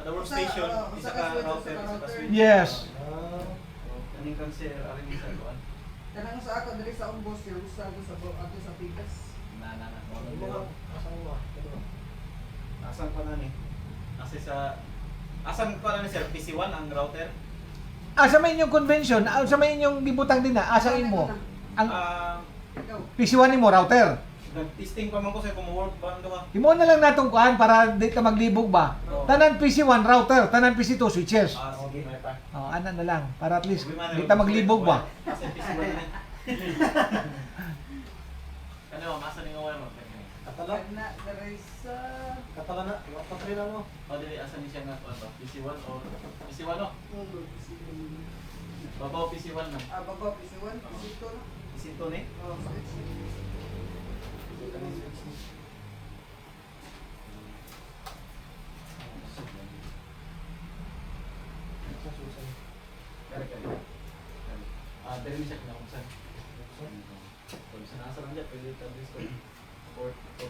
Ada workstation, isa ka router, isa ka switch. Yes. Kaning cancel, aring isa kuan. Kanang sa ako diri sa umbos niya, gusto ko sa ato sa Pikas. Na. Asan pa na ni? Kasi sa asan pa na ni sir? PC1 ang router? Asa may inyong convention? Asa may inyong gibutang din na? Asa mo? Ang Ikaw. PC1 mo router. Nag-testing pa man ko sa kung work ba ando ka. Imo na lang natong kuan para di ka maglibog ba. Oo. Tanan PC1 router, tanan PC2 switches. Sige, may pa. Oh, ana na lang para at least Uy, man, di ta maglibog ba. Kasi PC1 na. Ano, masa ni ngaway mo? Katala? Na diri sa Katala na? Patrina mo? O dili asan ni siya nga kuan ba? PC1 o PC1 no? Babaw PC1 na. baba PC1, PC2 no. PC2 ni. Oh, switch. Dali ni siya kinaumsan. Kung sa nasa lang dyan, pwede tabi sa 48.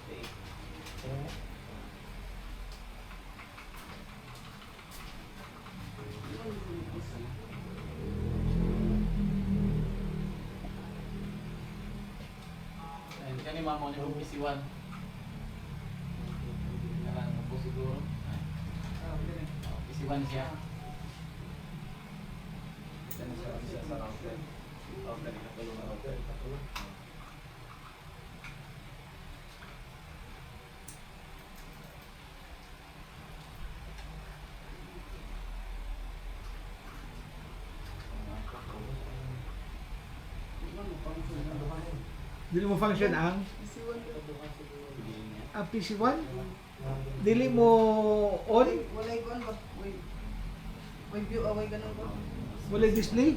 Ayun, kani mamo ni kong PC1. Karang po siguro. PC1 siya. Kani siya sa router. Router ni katulong na router. Dili mo function ang PC1 PC1? Dili mo on? Walay kon ba? Way view away ganun ba? Wala display?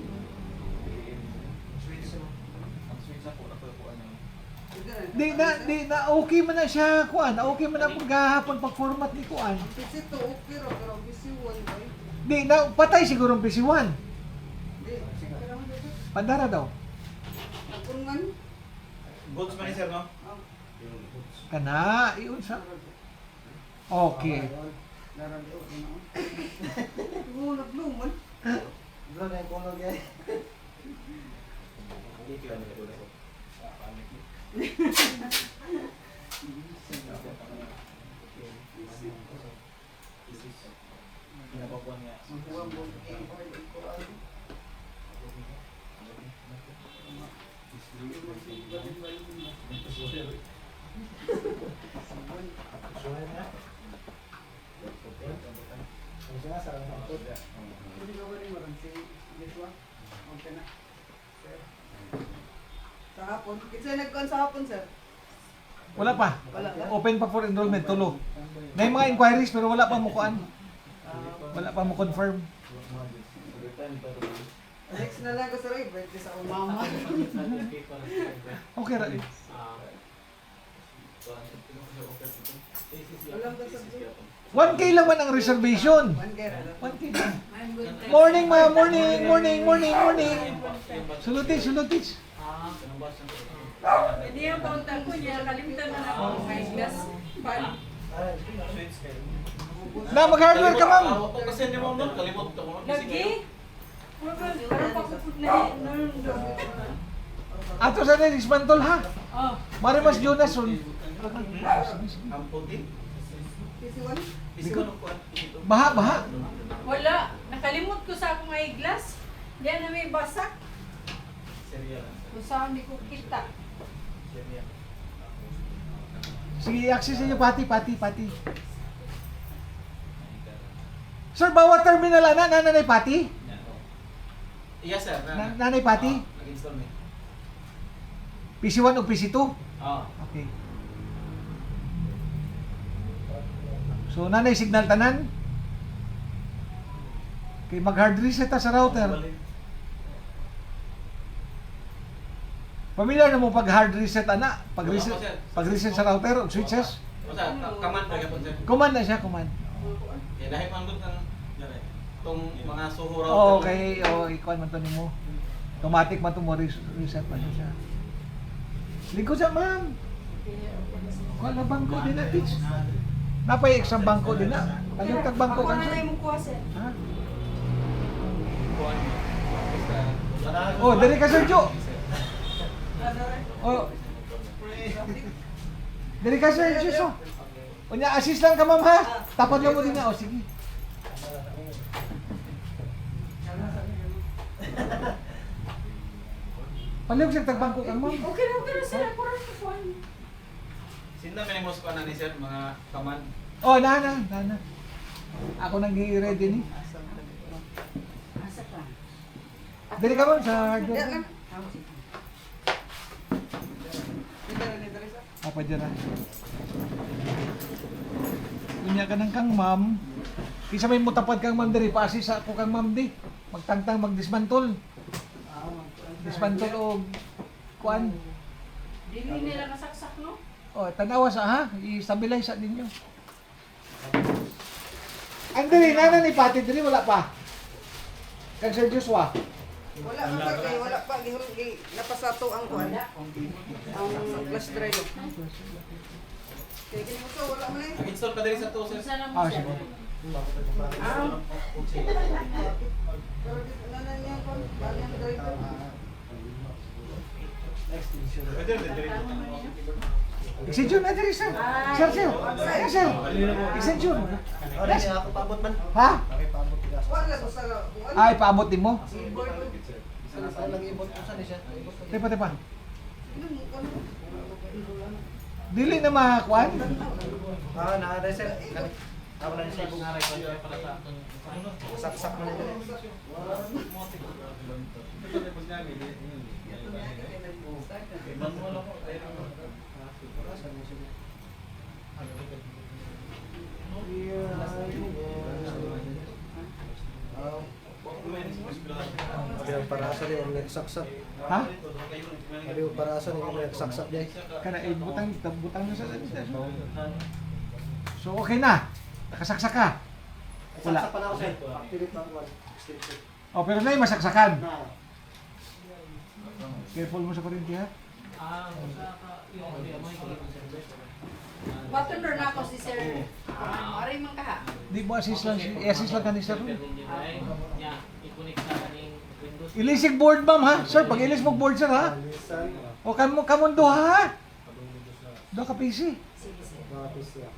Switch ako na po ano. Di na okay man na siya kuan. Okay man na paghahapon pag format ni kuan. PC2 okay ra pero PC1 ay. Di na patay siguro ang PC1. Di, pero mo dito. Pandara daw. Napungan. Goods man ni sir no? Kana, iyon sa. Okay. Narabi o na. Mo nagluman. Bro, na yung kulog yan. Dito yan ito na. Pinapapuan nga. Magkuha mo ang oil ko ay. Suhay na. Ang siya nga, sarang nakapot. Hindi ko rin mo si Joshua. Okay na. Sir. Sa hapon. Kasi nagkuhan sa hapon, sir. Wala pa. Wala pa. Open pa for enrollment tulo. Na yung mga inquiries pero wala pa mo kuan. Wala pa mo confirm. Next na lang ko sa Ray. Birthday sa akong mama. Okay ra. Walang ba subject? 1K lang man ang reservation. 1K ra. 1K. Morning ma, morning. Sulutich. Hindi yung pauntang ko niya, kalimutan na ako may gas. Switch kayo. Na mag-hardware ka ma'am. Ako kasi hindi mo nun, kalimot ako. Lagi? Parang pakupot na nun doon. Ato sa dismantle ha. Oh, Marimas Jonas ron. Ang puti. PC1? Isi ko nung kuhan. Baha. wala. Nakalimot ko sa akong eyeglass. Diyan na may basak. Serial. Kung saan di ko kita. Serial. Sige, i-access niyo pati. Sir, bawat terminal na nanay pati? Yes sir. Nanay pati? Nag-install mo. PC1 o PC2? Oo. Okay. So, nanay signal tanan? Okay, mag-hard reset ta sa router. Familiar na mo pag hard reset ana? Pag-reset sa router o switches? Basta, command na gapon sir. Command na siya, command. Kaya dahil mandot ng itong mga suho router. Oh, okay, ikuan man to nimo. Automatic man to mo reset man to siya. Lingkod sa ma'am. Kuha na bangko din na teach. Napay isang bangko din na. Ano tag bangko Ako ka na sir? lang mo kuha sir. Ha? Kuan. Basta Oh, dali ka sir Jo. Oh, dali ka sir Jo. Unya assist lang ka ma'am ha. Tapat lang mo din na. Oh, sige. Palihog sa tag bangko kang ma'am. Okay na sir. Ako rin kuha. sinda minimos ko na ni sir mga kaman. Oh, na. Ako nang ready ni. Asa ka? Dali ka ma'am sa hardware. Yan lang. Dito rin sa. Apa dyan na? Unya ka ng kang ma'am. Kisa may mutapad kang ma'am diri, paasi sa ako kang ma'am di. Magtangtang magdismantle. Dismantle o kuan. Dili nila nasaksak no? O, tanawa sa ha? I-stabilize sa ninyo. Ang dali, nana ni Pati diri, wala pa. Kang Sir Joshua. Wala man sir, kay wala pa napasato ang kuan. Ang flash drive. Kaya kini mo wala man eh. Nag-install ka diri sa to sir. Isa lang Ah, mo sir. sige. Pero dito na niya kuan, kanyang drive. Pwede rin diri. Extension na diri, sir. Sir. Ayan, sir. Extension. Ano siya ako paabot man? Ha? Okay, paabot gas. Wala ko sa kuan. Ay, paabot din mo. Billboard. Saan lang ibot ko saan siya? Ibot ko. Tepa. Ano mo kuan? Dili na makakuan. Ah, na sir. Ako lang siya kung aray ko para sa saksak man nila. Ada para asa ni ang saksak. Ha? Ada para asa ni ang saksak day. Kana butang na sa sir. So okay na. Nakasaksak ka. Wala. Saksak pa na ako sir. Activate na ako. Extension. Oh, pero na yung masaksakan. Na. Careful mo sa kuryente ha. Batun na ako si sir. Aray man ka ha. Di mo assist lang ka ni sir. Ilisig board ma'am ha. Sir, pag ilis mo board sir ha. Alisan. O kamundo ha. Do ka PC. Sige sir. Mga pisya.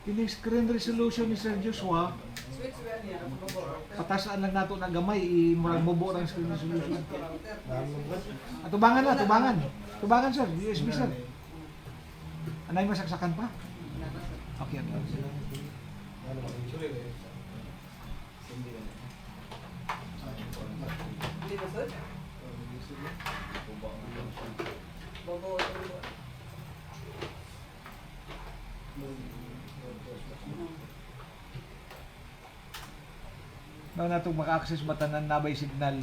Ini screen resolution ni Sir Joshua, Switch ba niya? patasaan lang nato na gamay, i-murag mubo ang screen resolution. Namun Tubangan na, tubangan. Tubangan sir, USB sir. Anay masaksakan pa? Okay. Hindi ba sir? Bobo. Now natong maka-access batanan nabay signal.